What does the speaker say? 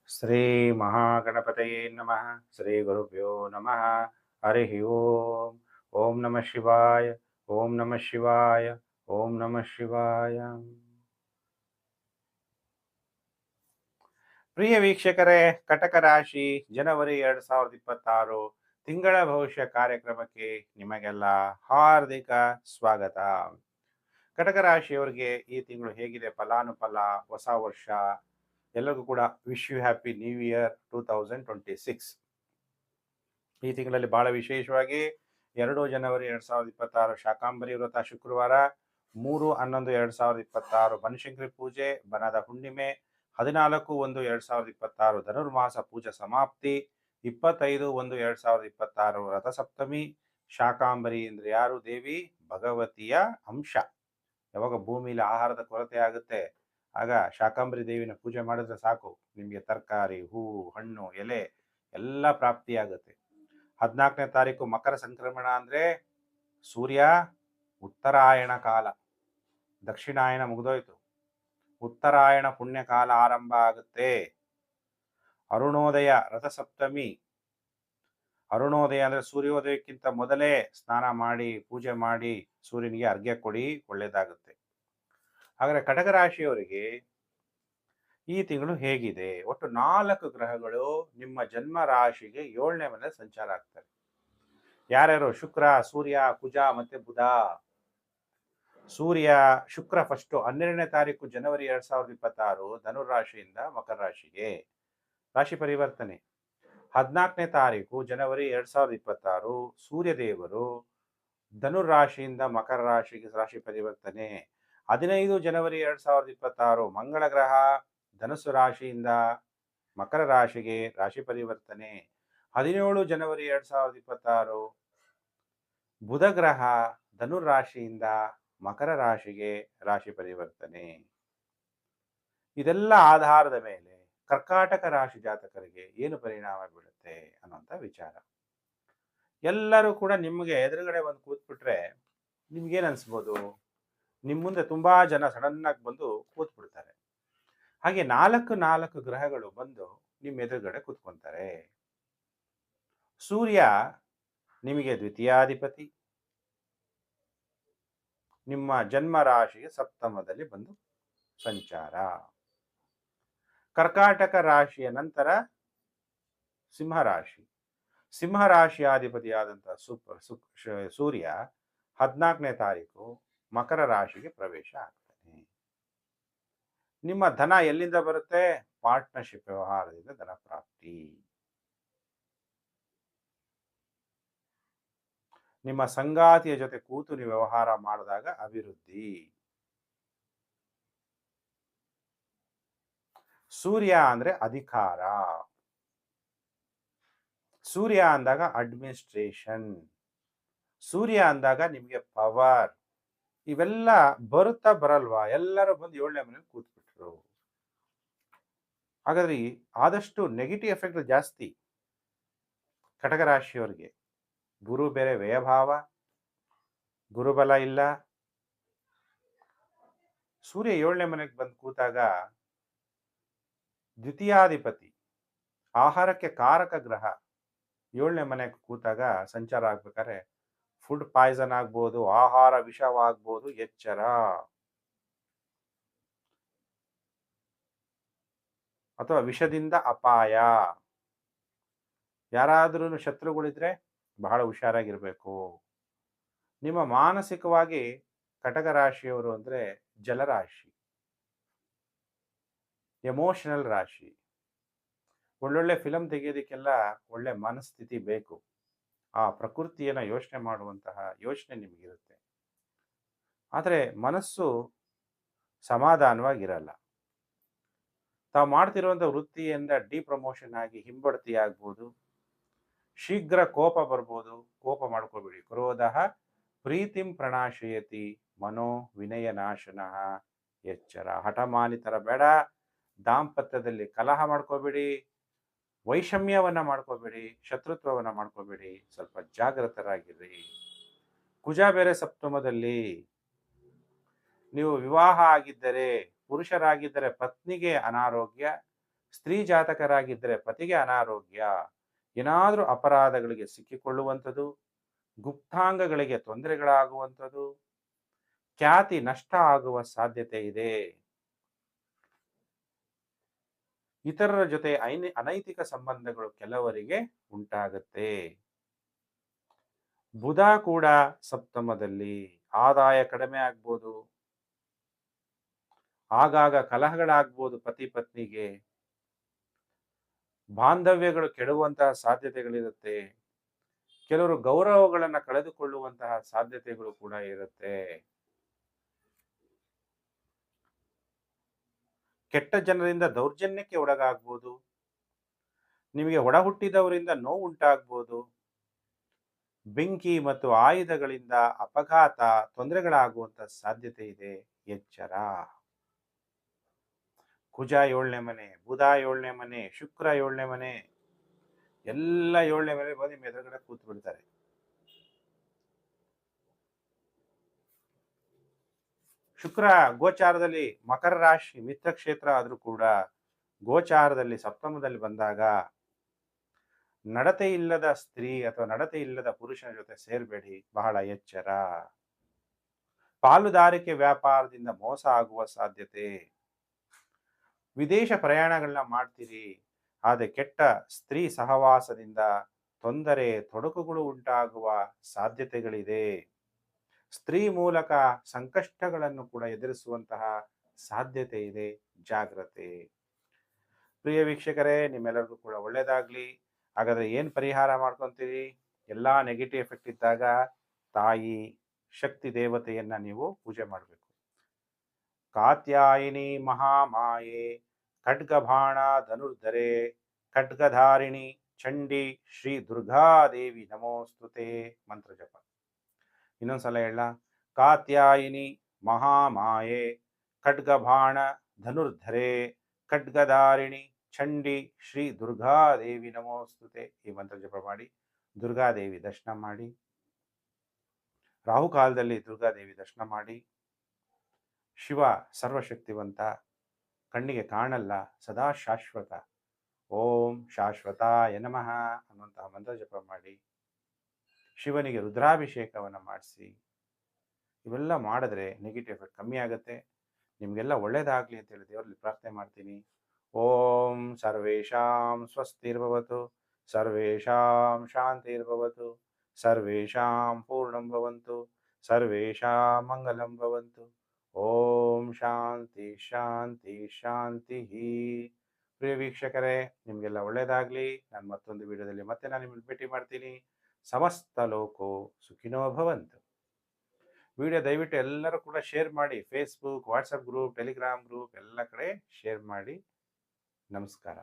ಶ್ರೀ ಮಹಾಗಣಪತಯೇ ನಮಃ. ಶ್ರೀ ಗುರುಭ್ಯೋ ನಮಃ. ಹರಿ ಓಂ. ಓಂ ನಮಃ ಶಿವಾಯ. ಓಂ ನಮಃ ಶಿವಾಯ. ಓಂ ನಮಃ ಶಿವಾಯ. ಪ್ರಿಯ ವೀಕ್ಷಕರೇ, ಕಟಕ ರಾಶಿ ಜನವರಿ 2026 ತಿಂಗಳ ಭವಿಷ್ಯ ಕಾರ್ಯಕ್ರಮಕ್ಕೆ ನಿಮಗೆಲ್ಲ ಹಾರ್ದಿಕ ಸ್ವಾಗತ. ಕಟಕ ರಾಶಿಯವರಿಗೆ ಈ ತಿಂಗಳು ಹೇಗಿದೆ, ಫಲಾನುಫಲ, ಹೊಸ ವರ್ಷ ಎಲ್ಲರಿಗೂ ಕೂಡ wish you happy new year 2026. ಈ ತಿಂಗಳಲ್ಲಿ ಬಹಳ ವಿಶೇಷವಾಗಿ 2 ಜನವರಿ 2026 ಶಾಕಾಂಬರಿ ವ್ರತ ಶುಕ್ರವಾರ, 3/11/2026 ಬನಶಂಕರಿ ಪೂಜೆ, ಬನದ ಹುಣ್ಣಿಮೆ, 14/1/2026 ಧನುರ್ಮಾಸ ಪೂಜಾ ಸಮಾಪ್ತಿ, 25/1/2026 ರಥಸಪ್ತಮಿ. ಶಾಕಾಂಬರಿ ಅಂದ್ರೆ ಯಾರು? ದೇವಿ ಭಗವತಿಯ ಅಂಶ. ಯಾವಾಗ ಭೂಮಿಲಿ ಆಹಾರದ ಕೊರತೆ ಆಗುತ್ತೆ ಆಗ ಶಾಕಾಂಬರಿ ದೇವಿನ ಪೂಜೆ ಮಾಡಿದ್ರೆ ಸಾಕು, ನಿಮಗೆ ತರಕಾರಿ, ಹೂವು, ಹಣ್ಣು, ಎಲೆ ಎಲ್ಲ ಪ್ರಾಪ್ತಿಯಾಗುತ್ತೆ. 14ನೇ ತಾರೀಕು ಮಕರ ಸಂಕ್ರಮಣ ಅಂದ್ರೆ ಸೂರ್ಯ ಉತ್ತರಾಯಣ ಕಾಲ, ದಕ್ಷಿಣಾಯನ ಮುಗಿದೋಯ್ತು, ಉತ್ತರಾಯಣ ಪುಣ್ಯ ಕಾಲ ಆರಂಭ ಆಗುತ್ತೆ. ಅರುಣೋದಯ ರಥಸಪ್ತಮಿ. ಅರುಣೋದಯ ಅಂದ್ರೆ ಸೂರ್ಯೋದಯಕ್ಕಿಂತ ಮೊದಲೇ ಸ್ನಾನ ಮಾಡಿ ಪೂಜೆ ಮಾಡಿ ಸೂರ್ಯನಿಗೆ ಅರ್ಘ್ಯ ಕೊಡಿ, ಒಳ್ಳೇದಾಗುತ್ತೆ. ಹಾಗಾದ್ರೆ ಕಟಕ ರಾಶಿಯವರಿಗೆ ಈ ತಿಂಗಳು ಹೇಗಿದೆ? ಒಟ್ಟು 4 ಗ್ರಹಗಳು ನಿಮ್ಮ ಜನ್ಮ ರಾಶಿಗೆ 7ನೇ ಮನೆ ಸಂಚಾರ ಆಗ್ತಾರೆ. ಯಾರ್ಯಾರು? ಶುಕ್ರ, ಸೂರ್ಯ, ಕುಜ ಮತ್ತೆ ಬುಧ. ಸೂರ್ಯ ಶುಕ್ರ ಫಸ್ಟ್ 12ನೇ ತಾರೀಕು ಜನವರಿ 2026 ಧನುರ್ ರಾಶಿಯಿಂದ ಮಕರ ರಾಶಿಗೆ ರಾಶಿ ಪರಿವರ್ತನೆ. 14ನೇ ತಾರೀಕು ಜನವರಿ 2026 ಸೂರ್ಯದೇವರು ಧನುರ್ ರಾಶಿಯಿಂದ ಮಕರ ರಾಶಿಗೆ ರಾಶಿ ಪರಿವರ್ತನೆ. 15 ಜನವರಿ 2026 ಮಂಗಳ ಗ್ರಹ ಧನುಸ್ಸು ರಾಶಿಯಿಂದ ಮಕರ ರಾಶಿಗೆ ರಾಶಿ ಪರಿವರ್ತನೆ. 17 ಜನವರಿ 2026 ಬುಧ ಗ್ರಹ ಧನುರ್ ರಾಶಿಯಿಂದ ಮಕರ ರಾಶಿಗೆ ರಾಶಿ ಪರಿವರ್ತನೆ. ಇದೆಲ್ಲ ಆಧಾರದ ಮೇಲೆ ಕರ್ಕಾಟಕ ರಾಶಿ ಜಾತಕರಿಗೆ ಏನು ಪರಿಣಾಮ ಬೀಳುತ್ತೆ ಅನ್ನೋಂಥ ವಿಚಾರ. ಎಲ್ಲರೂ ಕೂಡ ನಿಮಗೆ ಎದುರುಗಡೆ ಬಂದು ಕೂತ್ಬಿಟ್ರೆ ನಿಮ್ಗೇನು ಅನ್ಸ್ಬೋದು? ನಿಮ್ಮ ಮುಂದೆ ತುಂಬಾ ಜನ ಸಡನ್ ಆಗಿ ಬಂದು ಕೂತ್ಬಿಡ್ತಾರೆ. ಹಾಗೆ 4 ಗ್ರಹಗಳು ಬಂದು ನಿಮ್ಮ ಎದುರುಗಡೆ ಕೂತ್ಕೊಂತಾರೆ. ಸೂರ್ಯ ನಿಮಗೆ ದ್ವಿತೀಯಾಧಿಪತಿ, ನಿಮ್ಮ ಜನ್ಮ ರಾಶಿಗೆ ಸಪ್ತಮದಲ್ಲಿ ಬಂದು ಸಂಚಾರ. ಕರ್ಕಾಟಕ ರಾಶಿಯ ನಂತರ ಸಿಂಹರಾಶಿ. ಸಿಂಹರಾಶಿಯಾಧಿಪತಿಯಾದಂತಹ ಸೂರ್ಯ 14ನೇ ತಾರೀಕು ಮಕರ ರಾಶಿಗೆ ಪ್ರವೇಶ ಆಗ್ತಾನೆ. ನಿಮ್ಮ ಧನ ಎಲ್ಲಿಂದ ಬರುತ್ತೆ? ಪಾರ್ಟ್ನರ್ಶಿಪ್ ವ್ಯವಹಾರದಿಂದ ಧನ ಪ್ರಾಪ್ತಿ. ನಿಮ್ಮ ಸಂಗಾತಿಯ ಜೊತೆ ಕೂತು ನೀವು ವ್ಯವಹಾರ ಮಾಡಿದಾಗ ಅಭಿವೃದ್ಧಿ. ಸೂರ್ಯ ಅಂದ್ರೆ ಅಧಿಕಾರ. ಸೂರ್ಯ ಅಂದಾಗ ಅಡ್ಮಿನಿಸ್ಟ್ರೇಷನ್. ಸೂರ್ಯ ಅಂದಾಗ ನಿಮಗೆ ಪವರ್. ಇವೆಲ್ಲ ಬರುತ್ತಾ ಬರಲ್ವಾ? ಎಲ್ಲರೂ ಬಂದು 7ನೇ ಮನೇಲಿ ಕೂತ್ಬಿಟ್ರು. ಹಾಗಾದ್ರೆ ಆದಷ್ಟು ನೆಗೆಟಿವ್ ಎಫೆಕ್ಟ್ ಜಾಸ್ತಿ ಕಟಕ ರಾಶಿಯವರಿಗೆ. ಗುರು ಬೇರೆ ವ್ಯಯಭಾವ, ಗುರುಬಲ ಇಲ್ಲ. ಸೂರ್ಯ 7ನೇ ಮನೆಗೆ ಬಂದು ಕೂತಾಗ ದ್ವಿತೀಯಾಧಿಪತಿ, ಆಹಾರಕ್ಕೆ ಕಾರಕ ಗ್ರಹ 7ನೇ ಮನೆಗೆ ಕೂತಾಗ ಸಂಚಾರ ಆಗ್ಬೇಕಾದ್ರೆ ಫುಡ್ ಪಾಯ್ಸನ್ ಆಗ್ಬೋದು, ಆಹಾರ ವಿಷವಾಗ್ಬೋದು, ಎಚ್ಚರ. ಅಥವಾ ವಿಷದಿಂದ ಅಪಾಯ. ಯಾರಾದ್ರೂ ಶತ್ರುಗಳಿದ್ರೆ ಬಹಳ ಹುಷಾರಾಗಿರ್ಬೇಕು. ನಿಮ್ಮ ಮಾನಸಿಕವಾಗಿ ಕಟಕ ರಾಶಿಯವರು ಅಂದ್ರೆ ಜಲರಾಶಿ, ಎಮೋಷನಲ್ ರಾಶಿ. ಒಳ್ಳೊಳ್ಳೆ ಫಿಲಂ ತೆಗೆಯೋದಕ್ಕೆಲ್ಲ ಒಳ್ಳೆ ಮನಸ್ಥಿತಿ ಬೇಕು. ಆ ಪ್ರಕೃತಿಯನ್ನ ಯೋಚನೆ ಮಾಡುವಂತಹ ಯೋಚನೆ ನಿಮಗಿರುತ್ತೆ. ಆದರೆ ಮನಸ್ಸು ಸಮಾಧಾನವಾಗಿರಲ್ಲ. ತಾವು ಮಾಡ್ತಿರುವಂಥ ವೃತ್ತಿಯಿಂದ ಡಿಪ್ರಮೋಷನ್ ಆಗಿ ಹಿಂಬಡ್ತಿ ಆಗ್ಬೋದು. ಶೀಘ್ರ ಕೋಪ ಬರ್ಬೋದು. ಕೋಪ ಮಾಡ್ಕೋಬೇಡಿ. ಕ್ರೋಧ ಪ್ರೀತಿಂ ಪ್ರಣಾಶಯತಿ ಮನೋ ವಿನಯ ನಾಶನಃ. ಎಚ್ಚರ. ಹಠಮಾನಿತರ ಬೇಡ. ದಾಂಪತ್ಯದಲ್ಲಿ ಕಲಹ ಮಾಡ್ಕೋಬೇಡಿ. ವೈಷಮ್ಯವನ್ನ ಮಾಡ್ಕೋಬೇಡಿ. ಶತ್ರುತ್ವವನ್ನ ಮಾಡ್ಕೋಬೇಡಿ. ಸ್ವಲ್ಪ ಜಾಗೃತರಾಗಿರ್ರಿ. ಕುಜ ಬೇರೆ ಸಪ್ತಮದಲ್ಲಿ. ನೀವು ವಿವಾಹ ಆಗಿದ್ದರೆ, ಪುರುಷರಾಗಿದ್ದರೆ ಪತ್ನಿಗೆ ಅನಾರೋಗ್ಯ, ಸ್ತ್ರೀ ಜಾತಕರಾಗಿದ್ದರೆ ಪತಿಗೆ ಅನಾರೋಗ್ಯ, ಏನಾದರೂ ಅಪರಾಧಗಳಿಗೆ ಸಿಕ್ಕಿಕೊಳ್ಳುವಂಥದ್ದು, ಗುಪ್ತಾಂಗಗಳಿಗೆ ತೊಂದರೆಗಳಾಗುವಂಥದ್ದು, ಖ್ಯಾತಿ ನಷ್ಟ ಆಗುವ ಸಾಧ್ಯತೆ ಇದೆ. ಇತರರ ಜೊತೆ ಅನೈತಿಕ ಸಂಬಂಧಗಳು ಕೆಲವರಿಗೆ ಉಂಟಾಗುತ್ತೆ. ಬುಧ ಕೂಡ ಸಪ್ತಮದಲ್ಲಿ, ಆದಾಯ ಕಡಿಮೆ ಆಗ್ಬೋದು, ಆಗಾಗ ಕಲಹಗಳಾಗ್ಬೋದು ಪತಿ ಪತ್ನಿಗೆ, ಬಾಂಧವ್ಯಗಳು ಕೆಡುವಂತಹ ಸಾಧ್ಯತೆಗಳಿರುತ್ತೆ, ಕೆಲವರು ಗೌರವಗಳನ್ನು ಕಳೆದುಕೊಳ್ಳುವಂತಹ ಸಾಧ್ಯತೆಗಳು ಕೂಡ ಇರುತ್ತೆ. ಕೆಟ್ಟ ಜನರಿಂದ ದೌರ್ಜನ್ಯಕ್ಕೆ ಒಳಗಾಗ್ಬೋದು, ನಿಮಗೆ ಒಡ ಹುಟ್ಟಿದವರಿಂದ ನೋವು ಉಂಟಾಗ್ಬೋದು, ಬೆಂಕಿ ಮತ್ತು ಆಯುಧಗಳಿಂದ ಅಪಘಾತ ತೊಂದರೆಗಳಾಗುವಂತ ಸಾಧ್ಯತೆ ಇದೆ. ಎಚ್ಚರ. ಕುಜ 7ನೇ ಮನೆ, ಬುಧ 7ನೇ ಮನೆ, ಶುಕ್ರ 7ನೇ ಮನೆ, ಎಲ್ಲ 7ನೇ ಮನೆ ಬಂದು ನಿಮ್ಮ ಎದುರುಗಡೆ ಕೂತು ಬಿಡ್ತಾರೆ. ಶುಕ್ರ ಗೋಚಾರದಲ್ಲಿ ಮಕರ ರಾಶಿ ಮಿತ್ರ ಕ್ಷೇತ್ರ ಆದ್ರೂ ಕೂಡ ಗೋಚಾರದಲ್ಲಿ ಸಪ್ತಮದಲ್ಲಿ ಬಂದಾಗ ನಡತೆ ಇಲ್ಲದ ಸ್ತ್ರೀ ಅಥವಾ ನಡತೆ ಇಲ್ಲದ ಪುರುಷನ ಜೊತೆ ಸೇರ್ಬೇಡಿ, ಬಹಳ ಎಚ್ಚರ. ಪಾಲುದಾರಿಕೆ ವ್ಯಾಪಾರದಿಂದ ಮೋಸ ಆಗುವ ಸಾಧ್ಯತೆ, ವಿದೇಶ ಪ್ರಯಾಣಗಳನ್ನ ಮಾಡ್ತೀರಿ, ಆದರೆ ಕೆಟ್ಟ ಸ್ತ್ರೀ ಸಹವಾಸದಿಂದ ತೊಂದರೆ ತೊಡಕುಗಳು ಉಂಟಾಗುವ ಸಾಧ್ಯತೆಗಳಿದೆ. ಸ್ತ್ರೀ ಮೂಲಕ ಸಂಕಷ್ಟಗಳನ್ನು ಕೂಡ ಎದುರಿಸುವಂತಹ ಸಾಧ್ಯತೆ ಇದೆ, ಜಾಗ್ರತೆ. ಪ್ರಿಯ ವೀಕ್ಷಕರೇ, ನಿಮ್ಮೆಲ್ಲರಿಗೂ ಕೂಡ ಒಳ್ಳೇದಾಗ್ಲಿ. ಹಾಗಾದ್ರೆ ಏನು ಪರಿಹಾರ ಮಾಡ್ಕೊಂತೀರಿ? ಎಲ್ಲಾ ನೆಗೆಟಿವ್ ಎಫೆಕ್ಟ್ ಇದ್ದಾಗ ತಾಯಿ ಶಕ್ತಿ ದೇವತೆಯನ್ನ ನೀವು ಪೂಜೆ ಮಾಡಬೇಕು. ಕಾತ್ಯಾಯಿನಿ ಮಹಾಮಾಯೆ ಖಡ್ಗಭಾಣ ಧನುರ್ಧರೆ ಖಡ್ಗಧಾರಿಣಿ ಚಂಡಿ ಶ್ರೀ ದುರ್ಗಾದೇವಿ ನಮೋಸ್ತುತೆ ಮಂತ್ರ ಜಪ. ಇನ್ನೊಂದ್ಸಲ ಹೇಳ. ಕಾತ್ಯಾಯಿನಿ ಮಹಾಮಾಯೆ ಖಡ್ಗಭಾಣ ಧನುರ್ಧರೆ ಖಡ್ಗಧಾರಿಣಿ ಚಂಡಿ ಶ್ರೀ ದುರ್ಗಾದೇವಿ ನಮೋಸ್ತುತೆ ಈ ಮಂತ್ರ ಜಪ ಮಾಡಿ ದುರ್ಗಾದೇವಿ ದರ್ಶನ ಮಾಡಿ. ರಾಹುಕಾಲದಲ್ಲಿ ದುರ್ಗಾದೇವಿ ದರ್ಶನ ಮಾಡಿ. ಶಿವ ಸರ್ವಶಕ್ತಿವಂತ, ಕಣ್ಣಿಗೆ ಕಾಣಲ್ಲ, ಸದಾ ಶಾಶ್ವತ. ಓಂ ಶಾಶ್ವತಾಯ ನಮಃ ಅನ್ನುವಂತಹ ಮಂತ್ರ ಜಪ ಮಾಡಿ. ಶಿವನಿಗೆ ರುದ್ರಾಭಿಷೇಕವನ್ನು ಮಾಡಿಸಿ. ಇವೆಲ್ಲ ಮಾಡಿದ್ರೆ ನೆಗೆಟಿವ್ ಎಫೆಕ್ಟ್ ಕಮ್ಮಿ ಆಗುತ್ತೆ. ನಿಮಗೆಲ್ಲ ಒಳ್ಳೇದಾಗಲಿ ಅಂತೇಳಿ ದೇವರಲ್ಲಿ ಪ್ರಾರ್ಥನೆ ಮಾಡ್ತೀನಿ. ಓಂ ಸರ್ವೇಷಾಂ ಸ್ವಸ್ತಿರ್ಭವತು, ಸರ್ವೇಷಾಂ ಶಾಂತಿರ್ಭವತು, ಸರ್ವೇಷಾಂ ಪೂರ್ಣಂ ಭವಂತು, ಸರ್ವೇಷಾಂ ಮಂಗಲಂ ಭವಂತು. ಓಂ ಶಾಂತಿ ಶಾಂತಿ ಶಾಂತಿ. ಪ್ರಿಯ ವೀಕ್ಷಕರೇ, ನಿಮಗೆಲ್ಲ ಒಳ್ಳೇದಾಗಲಿ. ನಾನು ಮತ್ತೊಂದು ವಿಡಿಯೋದಲ್ಲಿ ನಾನು ನಿಮ್ಮನ್ನು ಭೇಟಿ ಮಾಡ್ತೀನಿ. ಸಮಸ್ತ ಲೋಕೋ ಸುಖಿನೋ ಭವಂತು. ವಿಡಿಯೋ ದಯವಿಟ್ಟು ಎಲ್ಲರೂ ಕೂಡ ಶೇರ್ ಮಾಡಿ. Facebook, WhatsApp group, Telegram group ಎಲ್ಲ ಕಡೆ ಶೇರ್ ಮಾಡಿ. ನಮಸ್ಕಾರ.